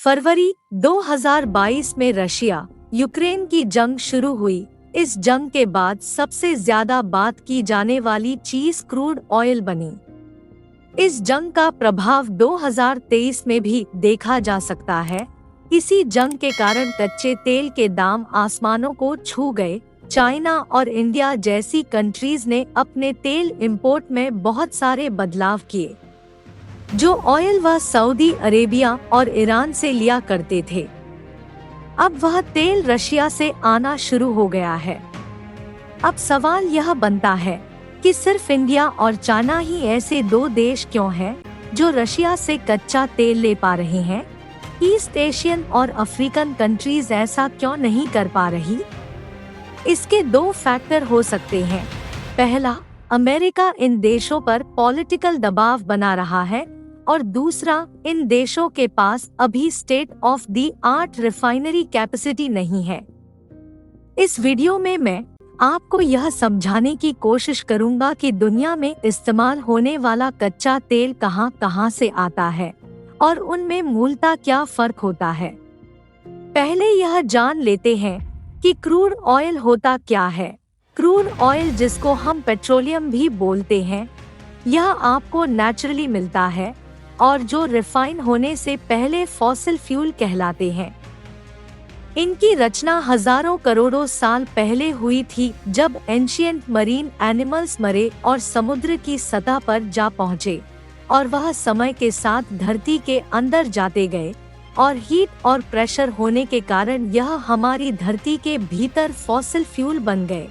फरवरी 2022 में Russia Ukraine की जंग शुरू हुई। इस जंग के बाद सबसे ज्यादा बात की जाने वाली चीज क्रूड ऑयल बनी। इस जंग का प्रभाव 2023 में भी देखा जा सकता है। इसी जंग के कारण कच्चे तेल के दाम आसमानों को छू गए। चाइना और इंडिया जैसी कंट्रीज ने अपने तेल इंपोर्ट में बहुत सारे बदलाव किए। जो ऑयल वह सऊदी अरेबिया और ईरान से लिया करते थे, अब वह तेल रशिया से आना शुरू हो गया है। अब सवाल यह बनता है कि सिर्फ इंडिया और चाइना ही ऐसे दो देश क्यों हैं जो रशिया से कच्चा तेल ले पा रहे हैं? ईस्ट एशियन और अफ्रीकन कंट्रीज ऐसा क्यों नहीं कर पा रही? इसके दो फैक्टर हो सकते हैं। पहला, अमेरिका इन देशों पर पॉलिटिकल दबाव बना रहा है और दूसरा, इन देशों के पास अभी state of the art refinery capacity नहीं है। इस वीडियो में मैं आपको यह समझाने की कोशिश करूंगा कि दुनिया में इस्तेमाल होने वाला कच्चा तेल कहां से आता है और उनमें मूलतः क्या फर्क होता है। पहले यह जान लेते हैं कि क्रूड ऑयल होता क्या है। क्रूड ऑयल, जिसको हम पेट्रोलियम भी बोलते हैं, यह आपको नेचुरली मिलता है और जो रिफाइन होने से पहले फॉसिल फ्यूल कहलाते हैं। इनकी रचना हजारों करोड़ों साल पहले हुई थी, जब एंशिएंट मरीन एनिमल्स मरे और समुद्र की सतह पर जा पहुँचे और वह समय के साथ धरती के अंदर जाते गए और हीट और प्रेशर होने के कारण यह हमारी धरती के भीतर फॉसिल फ्यूल बन गए।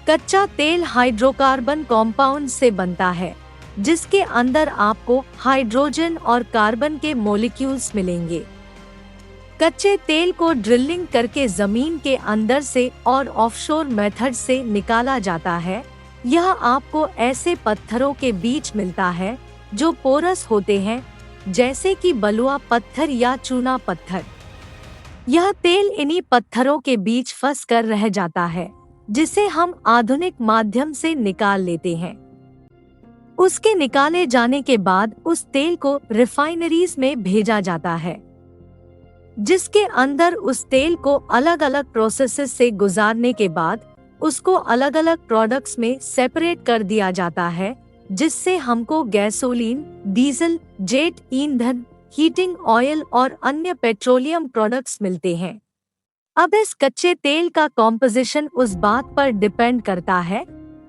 कच्चा तेल हाइड्रोकार्बन कॉम्पाउंड से बनता है, जिसके अंदर आपको हाइड्रोजन और कार्बन के मॉलिक्यूल्स मिलेंगे। कच्चे तेल को ड्रिलिंग करके जमीन के अंदर से और ऑफशोर मेथड से निकाला जाता है। यह आपको ऐसे पत्थरों के बीच मिलता है जो पोरस होते हैं, जैसे कि बलुआ पत्थर या चूना पत्थर। यह तेल इन्हीं पत्थरों के बीच फंस कर रह जाता है, जिसे हम आधुनिक माध्यम से निकाल लेते हैं। उसके निकाले जाने के बाद उस तेल को रिफाइनरीज में भेजा जाता है, जिसके अंदर उस तेल को अलग अलग प्रोसेसेस से गुजारने के बाद उसको अलग अलग प्रोडक्ट्स में सेपरेट कर दिया जाता है, जिससे हमको गैसोलीन, डीजल, जेट ईंधन, हीटिंग ऑयल और अन्य पेट्रोलियम प्रोडक्ट्स मिलते हैं। अब इस कच्चे तेल का कॉम्पोजिशन उस बात पर डिपेंड करता है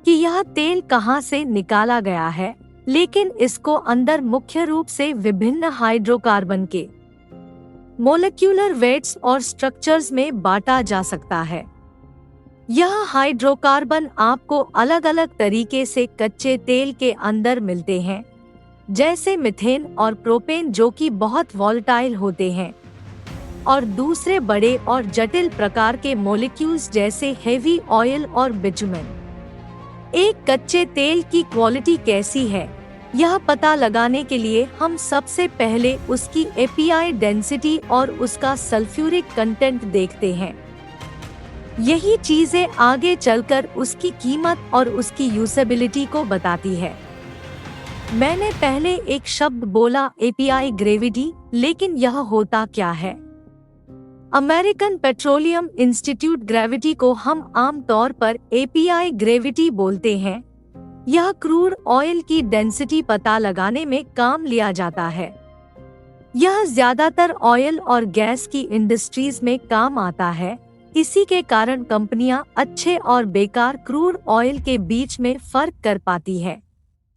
कि यह तेल कहां से निकाला गया है, लेकिन इसको अंदर मुख्य रूप से विभिन्न हाइड्रोकार्बन के मोलेक्यूलर वेट्स और स्ट्रक्चर्स में बांटा जा सकता है। यह हाइड्रोकार्बन आपको अलग अलग तरीके से कच्चे तेल के अंदर मिलते हैं, जैसे मीथेन और प्रोपेन, जो कि बहुत वॉलेटाइल होते हैं, और दूसरे बड़े और जटिल प्रकार के मॉलिक्यूल्स जैसे हेवी ऑयल और बिटुमेन। एक कच्चे तेल की क्वालिटी कैसी है, यह पता लगाने के लिए हम सबसे पहले उसकी एपीआई डेंसिटी और उसका सल्फ्यूरिक कंटेंट देखते हैं। यही चीजें आगे चलकर उसकी कीमत और उसकी यूजेबिलिटी को बताती है। मैंने पहले एक शब्द बोला, एपीआई ग्रेविटी, लेकिन यह होता क्या है? अमेरिकन पेट्रोलियम इंस्टीट्यूट ग्रेविटी को हम आम तौर पर एपीआई ग्रेविटी बोलते हैं। यह क्रूड ऑयल की डेंसिटी पता लगाने में काम लिया जाता है। यह ज्यादातर ऑयल और गैस की इंडस्ट्रीज में काम आता है। इसी के कारण कंपनियां अच्छे और बेकार क्रूड ऑयल के बीच में फर्क कर पाती है।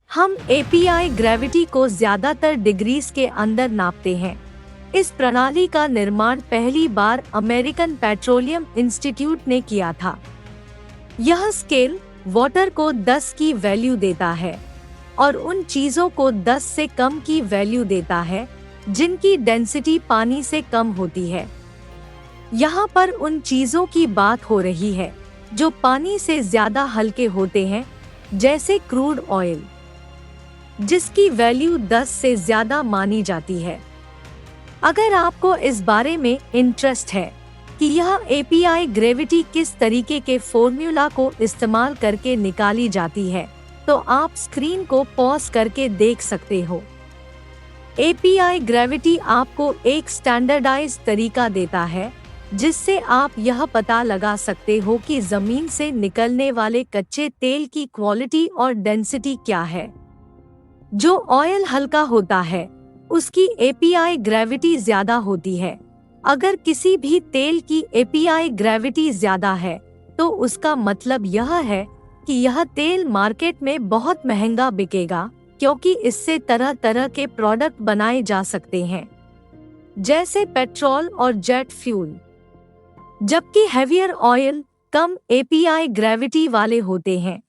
हम एपीआई ग्रेविटी को ज्यादातर डिग्रीज के अंदर नापते हैं। इस प्रणाली का निर्माण पहली बार अमेरिकन पेट्रोलियम इंस्टीट्यूट ने किया था। यह स्केल वाटर को 10 की वैल्यू देता है और उन चीजों को 10 से कम की वैल्यू देता है जिनकी डेंसिटी पानी से कम होती है। यहाँ पर उन चीजों की बात हो रही है जो पानी से ज्यादा हल्के होते हैं, जैसे क्रूड ऑयल, जिसकी वैल्यू 10 से ज्यादा मानी जाती है। अगर आपको इस बारे में इंटरेस्ट है कि यह एपीआई ग्रेविटी किस तरीके के फॉर्मूला को इस्तेमाल करके निकाली जाती है, तो आप स्क्रीन को पॉज करके देख सकते हो। एपीआई ग्रेविटी आपको एक स्टैंडर्डाइज्ड तरीका देता है जिससे आप यह पता लगा सकते हो कि जमीन से निकलने वाले कच्चे तेल की क्वालिटी और डेंसिटी क्या है। जो ऑयल हल्का होता है उसकी एपीआई ग्रेविटी ज्यादा होती है। अगर किसी भी तेल की एपीआई ग्रेविटी ज्यादा है तो उसका मतलब यह है कि यह तेल मार्केट में बहुत महंगा बिकेगा, क्योंकि इससे तरह तरह के प्रोडक्ट बनाए जा सकते हैं जैसे पेट्रोल और जेट फ्यूल। जबकि हेवियर ऑयल कम एपीआई ग्रेविटी वाले होते हैं,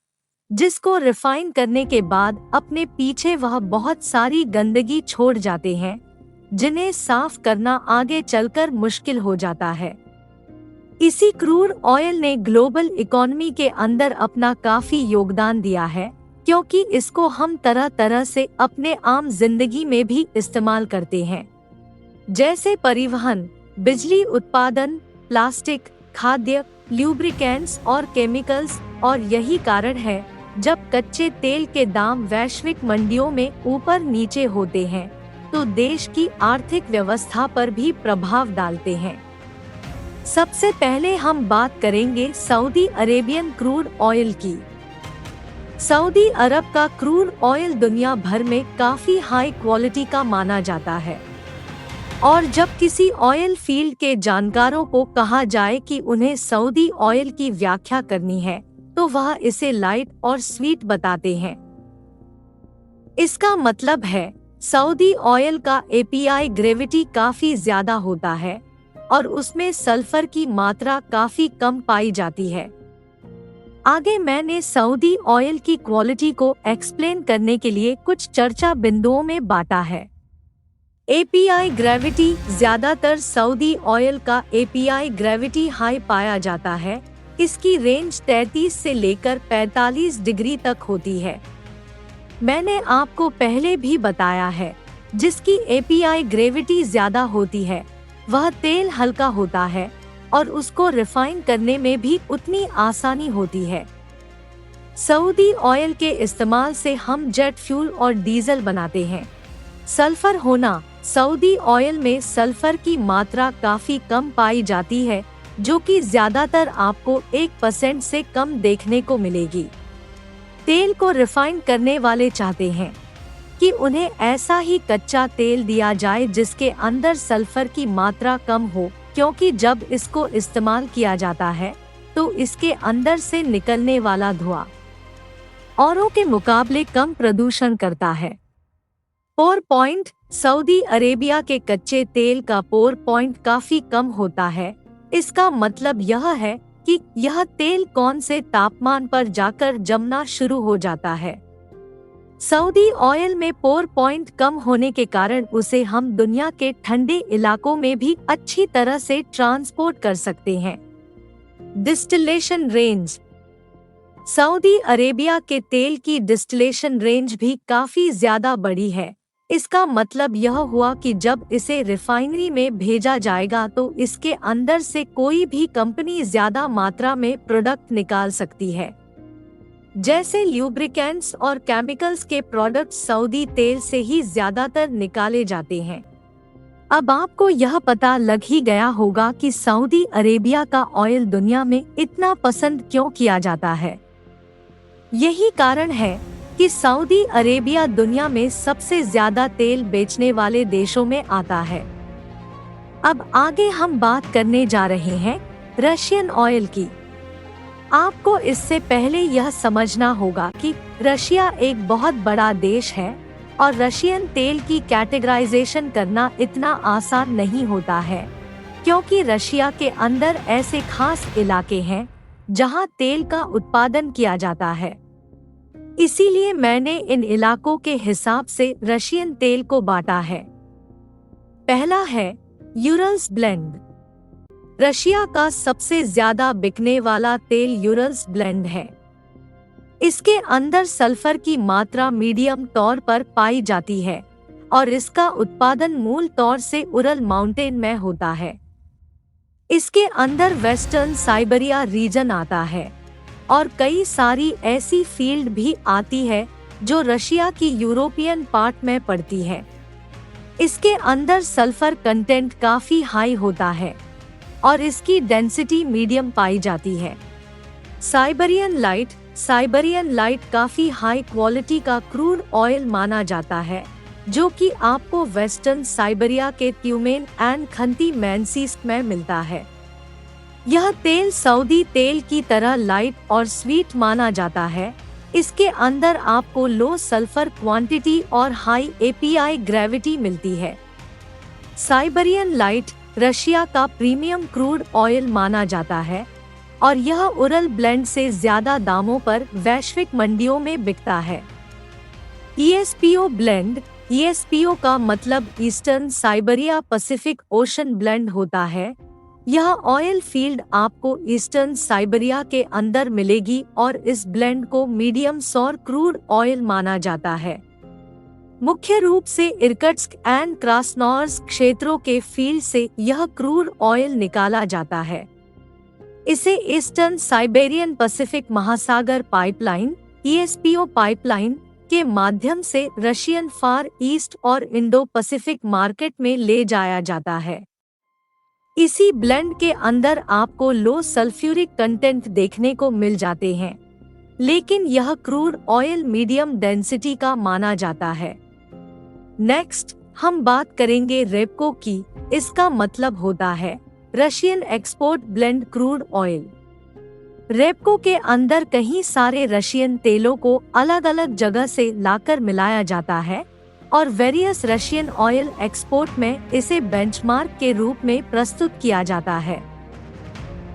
जिसको रिफाइन करने के बाद अपने पीछे वह बहुत सारी गंदगी छोड़ जाते हैं जिन्हें साफ करना आगे चलकर मुश्किल हो जाता है। इसी क्रूड ऑयल ने ग्लोबल इकोनॉमी के अंदर अपना काफी योगदान दिया है, क्योंकि इसको हम तरह तरह से अपने आम जिंदगी में भी इस्तेमाल करते हैं, जैसे परिवहन, बिजली उत्पादन, प्लास्टिक, खाद्य, ल्यूब्रिकेंट्स और केमिकल्स। और यही कारण है जब कच्चे तेल के दाम वैश्विक मंडियों में ऊपर नीचे होते हैं तो देश की आर्थिक व्यवस्था पर भी प्रभाव डालते हैं। सबसे पहले हम बात करेंगे सऊदी अरेबियन क्रूड ऑयल की। सऊदी अरब का क्रूड ऑयल दुनिया भर में काफी हाई क्वालिटी का माना जाता है, और जब किसी ऑयल फील्ड के जानकारों को कहा जाए कि उन्हें सऊदी ऑयल की व्याख्या करनी है तो वह इसे लाइट और स्वीट बताते हैं। इसका मतलब है सऊदी ऑयल का एपीआई ग्रेविटी काफी ज्यादा होता है और उसमें सल्फर की मात्रा काफी कम पाई जाती है। आगे मैंने सऊदी ऑयल की क्वालिटी को एक्सप्लेन करने के लिए कुछ चर्चा बिंदुओं में बांटा है। एपीआई ग्रेविटी ज्यादातर सऊदी ऑयल का एपीआई ग्रेविटी हाई पाया जाता है। इसकी रेंज 33 से लेकर 45 डिग्री तक होती है। मैंने आपको पहले भी बताया है, जिसकी एपीआई ग्रेविटी ज्यादा होती है वह तेल हल्का होता है और उसको रिफाइन करने में भी उतनी आसानी होती है। सऊदी ऑयल के इस्तेमाल से हम जेट फ्यूल और डीजल बनाते हैं। सल्फर होना, सऊदी ऑयल में सल्फर की मात्रा काफी कम पाई जाती है, जो कि ज्यादातर आपको 1% से कम देखने को मिलेगी। तेल को रिफाइन करने वाले चाहते हैं कि उन्हें ऐसा ही कच्चा तेल दिया जाए जिसके अंदर सल्फर की मात्रा कम हो, क्योंकि जब इसको इस्तेमाल किया जाता है तो इसके अंदर से निकलने वाला धुआं औरों के मुकाबले कम प्रदूषण करता है। पोर पॉइंट, सऊदी अरेबिया के कच्चे तेल का पोर पॉइंट काफी कम होता है। इसका मतलब यह है कि यह तेल कौन से तापमान पर जाकर जमना शुरू हो जाता है। सऊदी ऑयल में पोर पॉइंट कम होने के कारण उसे हम दुनिया के ठंडे इलाकों में भी अच्छी तरह से ट्रांसपोर्ट कर सकते हैं। डिस्टिलेशन रेंज, सऊदी अरेबिया के तेल की डिस्टिलेशन रेंज भी काफी ज्यादा बड़ी है। इसका मतलब यह हुआ कि जब इसे रिफाइनरी में भेजा जाएगा तो इसके अंदर से कोई भी कंपनी ज्यादा मात्रा में प्रोडक्ट निकाल सकती है। जैसे ल्यूब्रिकेंट्स और केमिकल्स के प्रोडक्ट सऊदी तेल से ही ज्यादातर निकाले जाते हैं। अब आपको यह पता लग ही गया होगा कि सऊदी अरेबिया का ऑयल दुनिया में इतना पसंद क्यों किया जाता है। यही कारण है कि सऊदी अरेबिया दुनिया में सबसे ज्यादा तेल बेचने वाले देशों में आता है। अब आगे हम बात करने जा रहे हैं रशियन ऑयल की। आपको इससे पहले यह समझना होगा कि रशिया एक बहुत बड़ा देश है और रशियन तेल की कैटेगराइजेशन करना इतना आसान नहीं होता है, क्योंकि रशिया के अंदर ऐसे खास इलाके हैं जहां तेल का उत्पादन किया जाता है। इसीलिए मैंने इन इलाकों के हिसाब से रशियन तेल को बांटा है। पहला है यूरल्स ब्लेंड। रशिया का सबसे ज्यादा बिकने वाला तेल यूरल्स ब्लेंड है। इसके अंदर सल्फर की मात्रा मीडियम तौर पर पाई जाती है और इसका उत्पादन मूल तौर से उरल माउंटेन में होता है। इसके अंदर वेस्टर्न साइबेरिया रीजन आता है और कई सारी ऐसी फील्ड भी आती है जो रशिया की यूरोपियन पार्ट में पड़ती है। इसके अंदर सल्फर कंटेंट काफी हाई होता है और इसकी डेंसिटी मीडियम पाई जाती है। साइबेरियन लाइट काफी हाई क्वालिटी का क्रूड ऑयल माना जाता है, जो कि आपको वेस्टर्न साइबेरिया के ट्यूमेन एंड खंती मैनसीस्क में मिलता है। यह तेल सऊदी तेल की तरह लाइट और स्वीट माना जाता है। इसके अंदर आपको लो सल्फर क्वांटिटी और हाई एपीआई ग्रेविटी मिलती है। साइबेरियन लाइट रशिया का प्रीमियम क्रूड ऑयल माना जाता है और यह उरल ब्लेंड से ज्यादा दामों पर वैश्विक मंडियों में बिकता है। ईएसपीओ ब्लेंड, ईएसपीओ का मतलब eastern Siberia Pacific ocean blend होता है। यह ऑयल फील्ड आपको ईस्टर्न साइबेरिया के अंदर मिलेगी और इस ब्लेंड को मीडियम सौर क्रूड ऑयल माना जाता है। मुख्य रूप से इरकट्स्क एंड क्रास्नोयार्स्क क्षेत्रों के फील्ड से यह क्रूड ऑयल निकाला जाता है। इसे ईस्टर्न साइबेरियन पैसिफिक महासागर पाइपलाइन (ईएसपीओ पाइपलाइन) के माध्यम से रशियन फार ईस्ट और इंडो पैसिफिक मार्केट में ले जाया जाता है। इसी ब्लेंड के अंदर आपको लो सल्फ्यूरिक कंटेंट देखने को मिल जाते हैं, लेकिन यह क्रूड ऑयल मीडियम डेंसिटी का माना जाता है। नेक्स्ट हम बात करेंगे रेपको की। इसका मतलब होता है Russian export blend crude oil. Repco के अंदर कई सारे रशियन तेलों को अलग अलग जगह से लाकर मिलाया जाता है और वेरियस रशियन ऑयल एक्सपोर्ट में इसे बेंचमार्क के रूप में प्रस्तुत किया जाता है।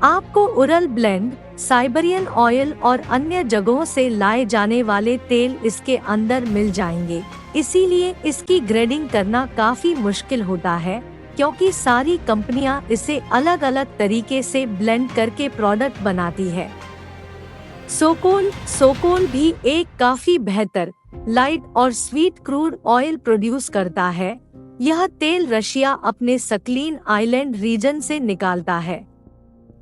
आपको उरल ब्लेंड, साइबेरियन ऑयल और अन्य जगहों से लाए जाने वाले तेल इसके अंदर मिल जाएंगे, इसीलिए इसकी ग्रेडिंग करना काफी मुश्किल होता है, क्योंकि सारी कंपनियां इसे अलग अलग तरीके से ब्लेंड करके प्रोडक्ट बनाती है। सोकोल भी एक काफी बेहतर लाइट और स्वीट क्रूड ऑयल प्रोड्यूस करता है। यह तेल रशिया अपने सक्लीन आइलैंड रीजन से निकालता है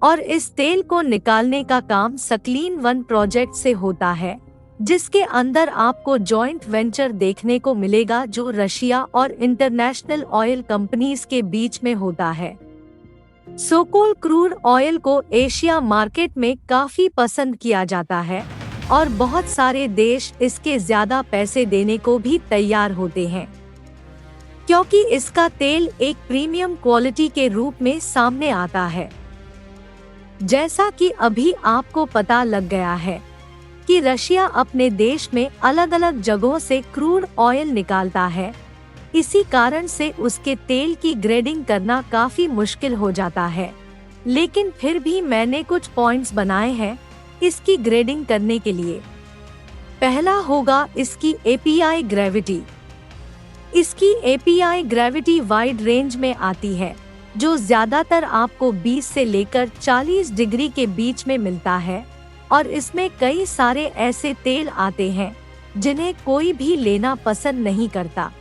और इस तेल को निकालने का काम सक्लीन 1 प्रोजेक्ट से होता है, जिसके अंदर आपको जॉइंट वेंचर देखने को मिलेगा जो रशिया और इंटरनेशनल ऑयल कंपनीज के बीच में होता है। सोकोल क्रूड ऑयल को एशिया मार्केट में काफी पसंद किया जाता है और बहुत सारे देश इसके ज्यादा पैसे देने को भी तैयार होते हैं, क्योंकि इसका तेल एक प्रीमियम क्वालिटी के रूप में सामने आता है। जैसा कि अभी आपको पता लग गया है कि रशिया अपने देश में अलग अलग जगहों से क्रूड ऑयल निकालता है, इसी कारण से उसके तेल की ग्रेडिंग करना काफी मुश्किल हो जाता है। लेकिन फिर भी मैंने कुछ पॉइंट्स बनाए हैं इसकी ग्रेडिंग करने के लिए। पहला होगा इसकी एपीआई ग्रेविटी। इसकी एपीआई ग्रेविटी वाइड रेंज में आती है, जो ज्यादातर आपको 20 से लेकर 40 डिग्री के बीच में मिलता है और इसमें कई सारे ऐसे तेल आते हैं जिन्हें कोई भी लेना पसंद नहीं करता।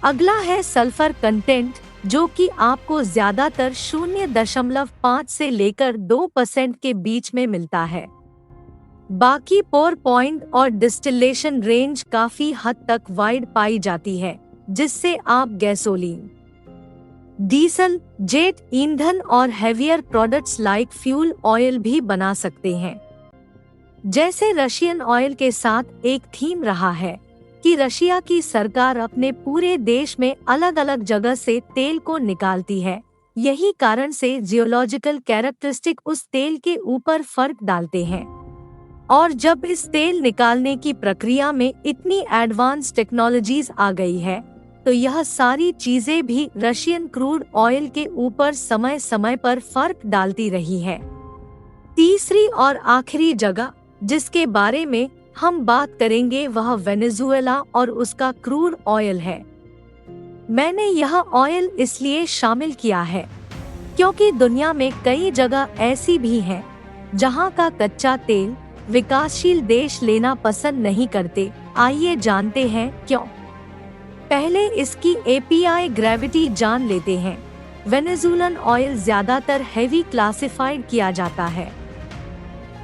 अगला है सल्फर कंटेंट, जो कि आपको ज्यादातर 0.5 से लेकर 2% के बीच में मिलता है। बाकी पोर पॉइंट और डिस्टिलेशन रेंज काफी हद तक वाइड पाई जाती है, जिससे आप गैसोलीन, डीजल, जेट ईंधन और heavier products like fuel oil भी बना सकते हैं। जैसे रशियन ऑयल के साथ एक थीम रहा है कि रशिया की सरकार अपने पूरे देश में अलग अलग जगह से तेल को निकालती है, यही कारण से जियोलॉजिकल कैरेक्टरिस्टिक उस तेल के ऊपर फर्क डालते हैं। और जब इस तेल निकालने की प्रक्रिया में इतनी एडवांस टेक्नोलॉजीज आ गई है, तो यह सारी चीजें भी रशियन क्रूड ऑयल के ऊपर समय समय पर फर्क डालती रही है। तीसरी और आखिरी जगह जिसके बारे में हम बात करेंगे वह वेनेजुएला और उसका क्रूड ऑयल है। मैंने यह ऑयल इसलिए शामिल किया है क्योंकि दुनिया में कई जगह ऐसी भी हैं जहां का कच्चा तेल विकासशील देश लेना पसंद नहीं करते। आइए जानते हैं क्यों। पहले इसकी एपीआई ग्रेविटी जान लेते हैं। वेनेजुएलन ऑयल ज्यादातर हेवी क्लासिफाइड किया जाता है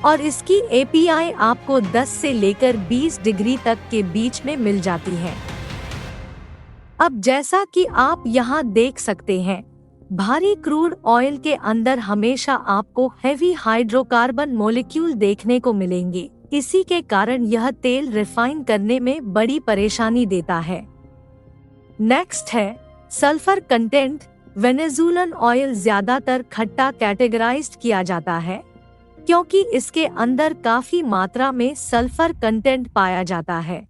और इसकी एपीआई आपको 10 से लेकर 20 डिग्री तक के बीच में मिल जाती है। अब जैसा कि आप यहाँ देख सकते हैं, भारी क्रूड ऑयल के अंदर हमेशा आपको हेवी हाइड्रोकार्बन मॉलिक्यूल देखने को मिलेंगे। इसी के कारण यह तेल रिफाइन करने में बड़ी परेशानी देता है। नेक्स्ट है सल्फर कंटेंट। वेनेजुएलन ऑयल ज्यादातर खट्टा कैटेगराइज्ड किया जाता है क्योंकि इसके अंदर काफी मात्रा में सल्फर कंटेंट पाया जाता है।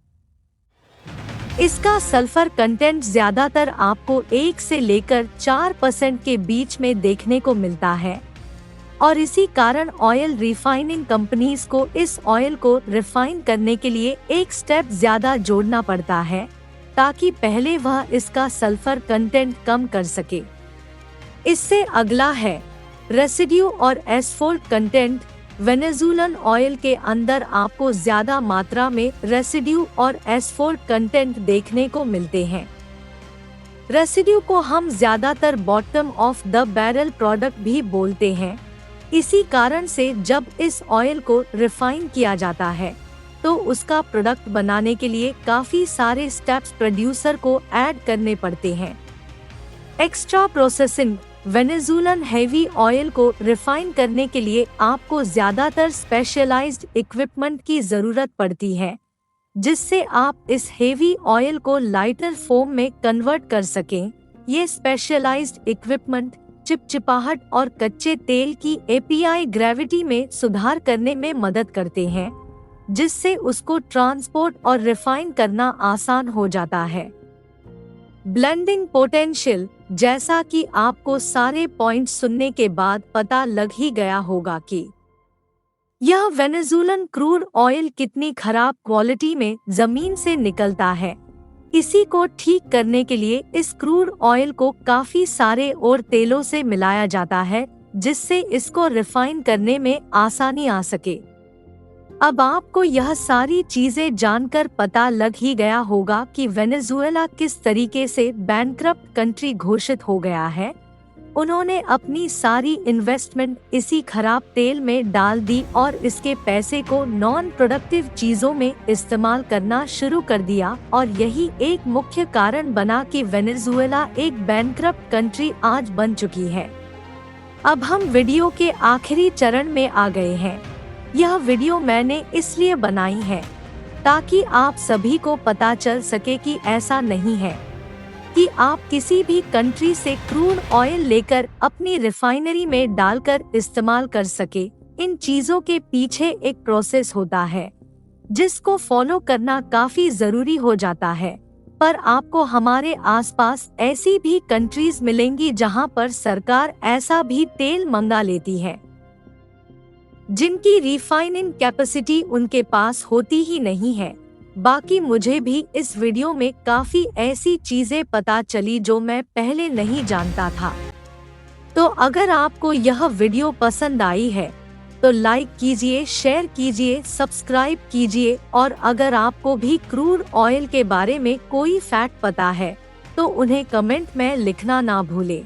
इसका सल्फर कंटेंट ज्यादातर आपको 1 से लेकर 4% के बीच में देखने को मिलता है और इसी कारण ऑयल रिफाइनिंग कंपनीज को इस ऑयल को रिफाइन करने के लिए एक स्टेप ज्यादा जोड़ना पड़ता है ताकि पहले वह इसका सल्फर कंटेंट कम कर सके। इससे अगला है रेसिड्यू और एस्फोल्ट कंटेंट। वेनेजुएलन ऑयल के अंदर आपको ज्यादा मात्रा में रेसिड्यू और एस्फोल्ट कंटेंट देखने को मिलते हैं। रेसिड्यू को हम ज्यादातर bottom of the barrel product भी बोलते हैं। इसी कारण से जब इस ऑयल को रिफाइन किया जाता है तो उसका प्रोडक्ट बनाने के लिए काफी सारे स्टेप्स प्रोड्यूसर को ऐड करने पड़ते हैं। Extra processing. Venezuelan heavy oil को रिफाइन करने के लिए आपको ज्यादातर स्पेशलाइज्ड इक्विपमेंट की जरूरत पड़ती है जिससे आप इस हेवी ऑयल को लाइटर फोम में कन्वर्ट कर सकें। ये स्पेशलाइज्ड इक्विपमेंट चिपचिपाहट और कच्चे तेल की एपीआई ग्रेविटी में सुधार करने में मदद करते हैं जिससे उसको ट्रांसपोर्ट और रिफाइन करना आसान हो जाता है। Blending potential. जैसा कि आपको सारे पॉइंट सुनने के बाद पता लग ही गया होगा कि यह वेनेजुएलन क्रूड ऑयल कितनी खराब क्वालिटी में जमीन से निकलता है। इसी को ठीक करने के लिए इस क्रूड ऑयल को काफी सारे और तेलों से मिलाया जाता है जिससे इसको रिफाइन करने में आसानी आ सके। अब आपको यह सारी चीजें जानकर पता लग ही गया होगा कि वेनेजुएला किस तरीके से बैंकक्रप्ट कंट्री घोषित हो गया है। उन्होंने अपनी सारी इन्वेस्टमेंट इसी खराब तेल में डाल दी और इसके पैसे को नॉन प्रोडक्टिव चीजों में इस्तेमाल करना शुरू कर दिया और यही एक मुख्य कारण बना कि वेनेजुएला एक बैंकक्रप्ट कंट्री आज बन चुकी है। अब हम वीडियो के आखिरी चरण में आ गए हैं। यह वीडियो मैंने इसलिए बनाई है ताकि आप सभी को पता चल सके कि ऐसा नहीं है कि आप किसी भी कंट्री से क्रूड ऑयल लेकर अपनी रिफाइनरी में डालकर इस्तेमाल कर सके। इन चीजों के पीछे एक प्रोसेस होता है जिसको फॉलो करना काफी जरूरी हो जाता है। पर आपको हमारे आसपास ऐसी भी कंट्रीज मिलेंगी जहां पर सरकार ऐसा भी तेल मंगा लेती है जिनकी रिफाइनिंग कैपेसिटी उनके पास होती ही नहीं है। बाकी मुझे भी इस वीडियो में काफी ऐसी चीजें पता चली जो मैं पहले नहीं जानता था। तो अगर आपको यह वीडियो पसंद आई है तो लाइक कीजिए, शेयर कीजिए, सब्सक्राइब कीजिए और अगर आपको भी क्रूड ऑयल के बारे में कोई फैक्ट पता है तो उन्हें कमेंट में लिखना ना भूलें।